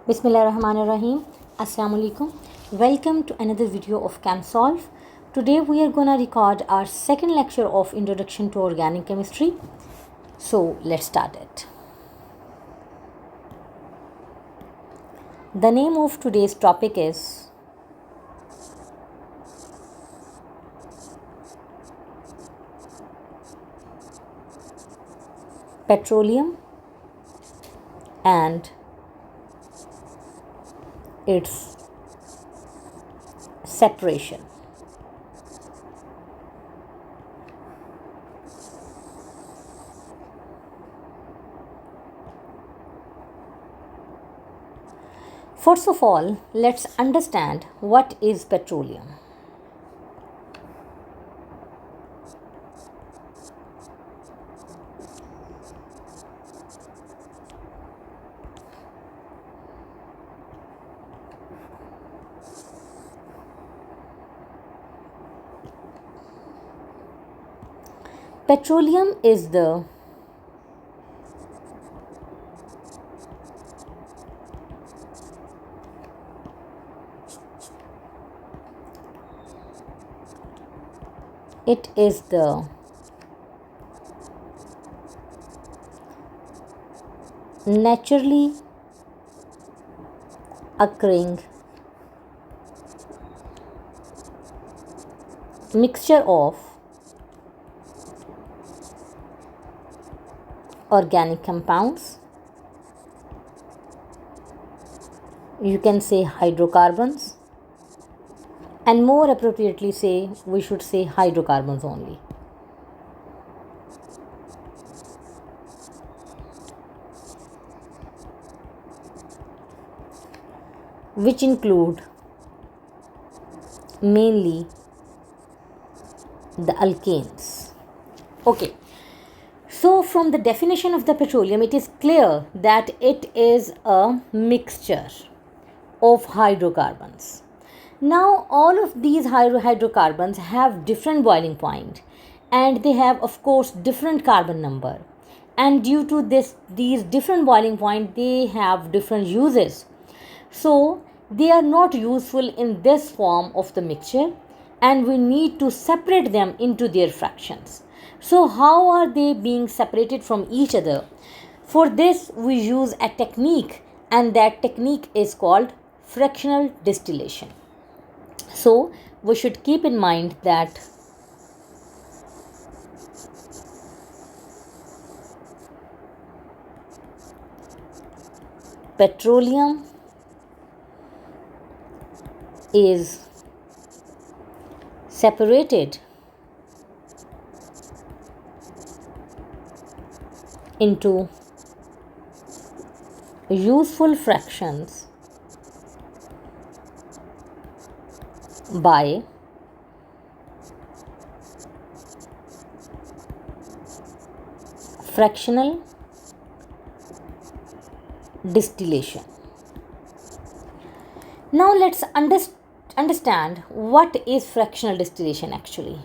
Bismillahirrahmanirrahim. Assalamu alaikum. Welcome to another video of chem-solve. Today we are going to record our second lecture of Introduction to Organic Chemistry. So let's start it. The name of today's topic is Petroleum and its separation. First of all, let's understand what is petroleum. Petroleum is the naturally occurring mixture of organic compounds, you can say hydrocarbons, and more appropriately we should say hydrocarbons only. Which include mainly the alkanes. Okay. So from the definition of the petroleum, it is clear that it is a mixture of hydrocarbons. Now all of these hydrocarbons have different boiling point and they have of course different carbon number, and due to these different boiling point they have different uses. So they are not useful in this form of the mixture and we need to separate them into their fractions. So how are they being separated from each other? For this we use a technique, and that technique is called fractional distillation. So we should keep in mind that petroleum is separated into useful fractions by fractional distillation. Now let's understand what is fractional distillation actually.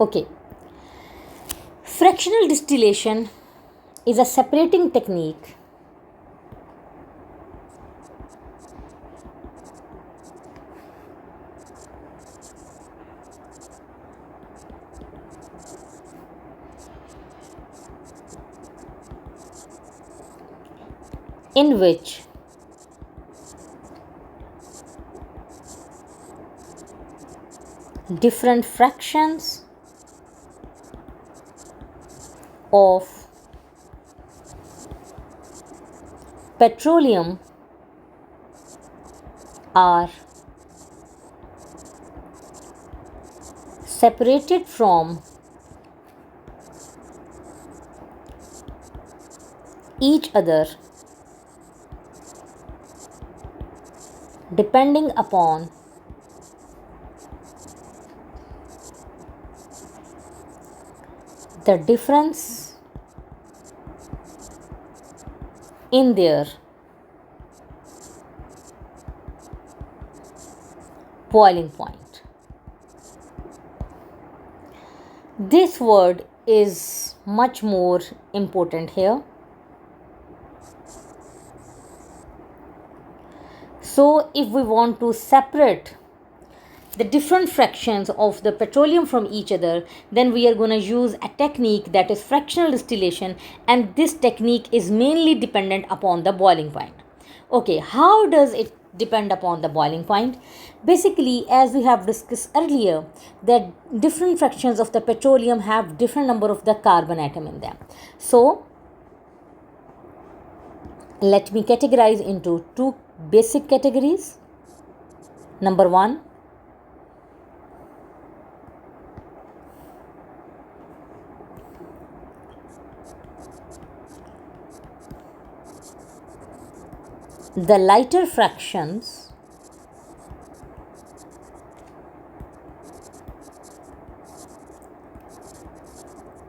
Okay. Fractional distillation is a separating technique in which different fractions of petroleum are separated from each other depending upon the difference in their boiling point. This word is much more important here. So if we want to separate the different fractions of the petroleum from each other, then we are going to use a technique that is fractional distillation, and this technique is mainly dependent upon the boiling point. Okay, how does it depend upon the boiling point? Basically, as we have discussed earlier, that different fractions of the petroleum have different number of the carbon atom in them. So let me categorize into two basic categories. Number one, the lighter fractions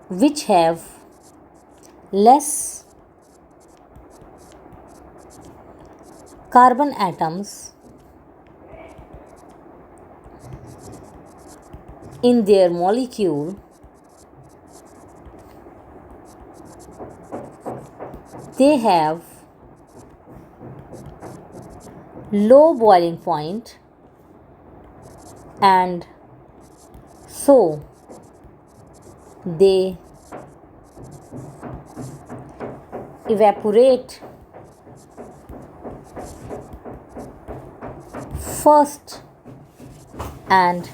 which have less carbon atoms in their molecule, they have low boiling point, and so they evaporate first and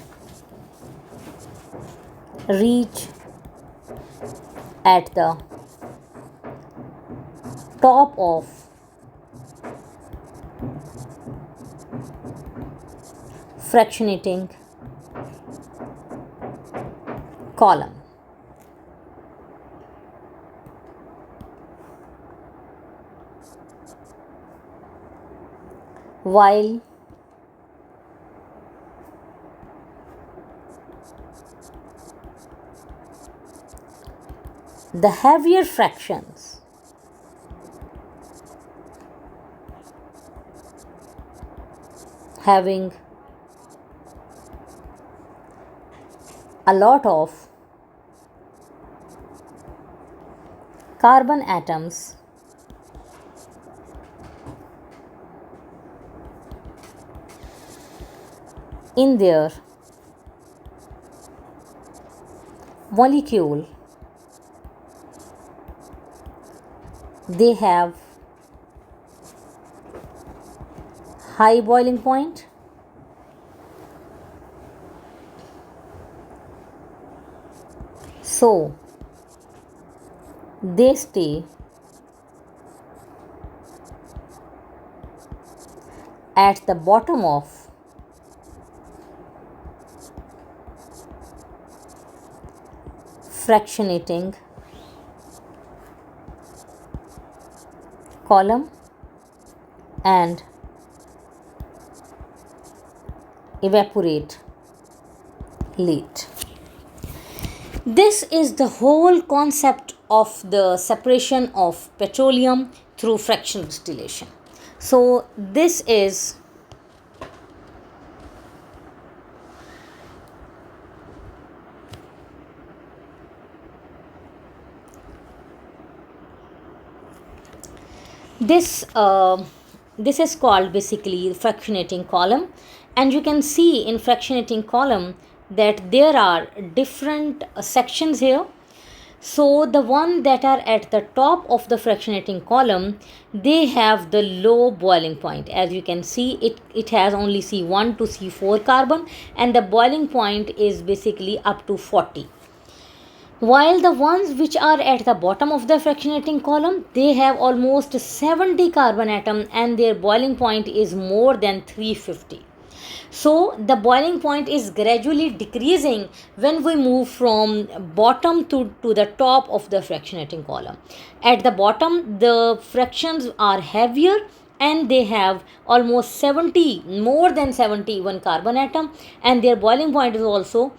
reach at the top of fractionating column. While the heavier fractions having a lot of carbon atoms in their molecule, they have high boiling point, so they stay at the bottom of fractionating column and evaporate late. This is the whole concept of the separation of petroleum through fractional distillation. So this is this is called basically fractionating column, and you can see in fractionating column that there are different sections here. So the one that are at the top of the fractionating column, they have the low boiling point. As you can see, it has only C1 to C4 carbon, and the boiling point is basically up to 40. While the ones which are at the bottom of the fractionating column, they have almost 70 carbon atom and their boiling point is more than 350. So the boiling point is gradually decreasing when we move from bottom to the top of the fractionating column. At the bottom, the fractions are heavier and they have almost 70, more than 71 carbon atom, and their boiling point is also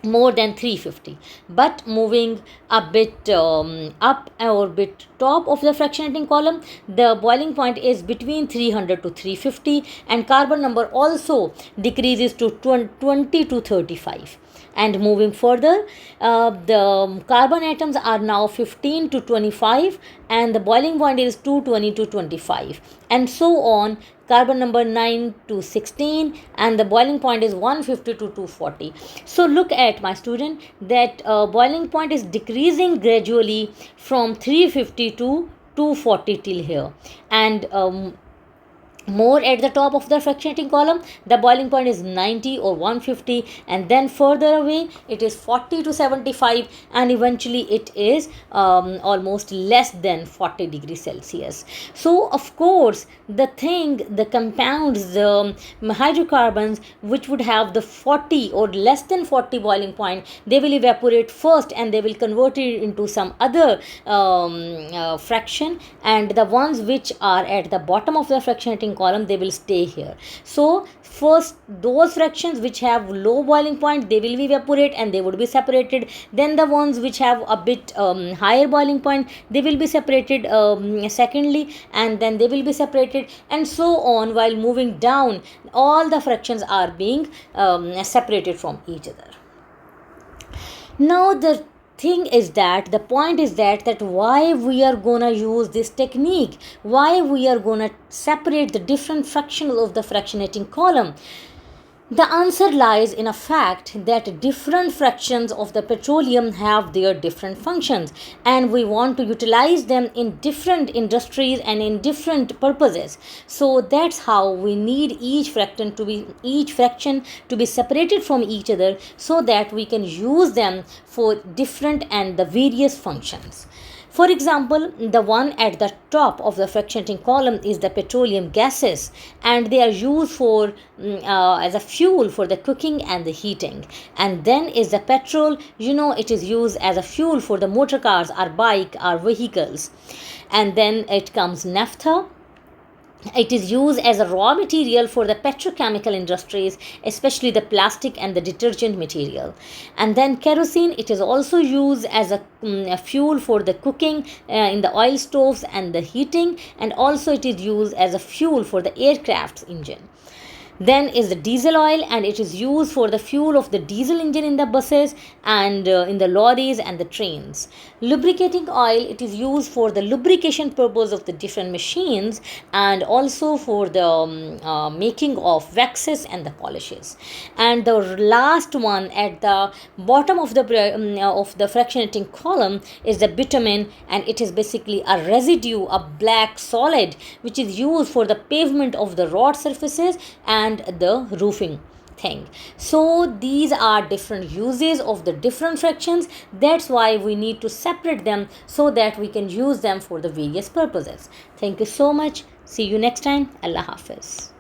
more than 350. But moving a bit up or bit top of the fractionating column, the boiling point is between 300 to 350, and carbon number also decreases to 20 to 35. And moving further, the carbon atoms are now 15 to 25, and the boiling point is 220 to 25, and so on. Carbon number 9 to 16, and the boiling point is 150 to 240. So look at, my student, that boiling point is decreasing gradually from 350 to 240 till here. And more at the top of the fractionating column, the boiling point is 90 or 150, and then further away it is 40 to 75, and eventually it is almost less than 40 degrees Celsius. So of course the compounds, the hydrocarbons which would have the 40 or less than 40 boiling point, they will evaporate first and they will convert it into some other fraction, and the ones which are at the bottom of the fractionating column, they will stay here. So first those fractions which have low boiling point, they will be evaporate and they would be separated. Then the ones which have a bit higher boiling point, they will be separated secondly, and then they will be separated, and so on. While moving down, all the fractions are being separated from each other. Now the thing is that the point is that why we are gonna use this technique, why we are gonna separate the different fractions of the fractionating column. The answer lies in a fact that different fractions of the petroleum have their different functions, and we want to utilize them in different industries and in different purposes. So that's how we need each fraction to be separated from each other, so that we can use them for different and the various functions. For example, the one at the top of the fractionating column is the petroleum gases, and they are used for as a fuel for the cooking and the heating. And then is the petrol, it is used as a fuel for the motor cars, our bike, our vehicles. And then it comes naphtha. It is used as a raw material for the petrochemical industries, especially the plastic and the detergent material. And then kerosene, it is also used as a fuel for the cooking in the oil stoves and the heating, and also it is used as a fuel for the aircraft's engine. Then is the diesel oil, and it is used for the fuel of the diesel engine in the buses and in the lorries and the trains. Lubricating oil, it is used for the lubrication purpose of the different machines, and also for the making of waxes and the polishes. And the last one at the bottom of the fractionating column is the bitumen, and it is basically a residue, a black solid, which is used for the pavement of the road surfaces and the roofing thing. So these are different uses of the different fractions. That's why we need to separate them, so that we can use them for the various purposes. Thank you so much. See you next time. Allah Hafiz.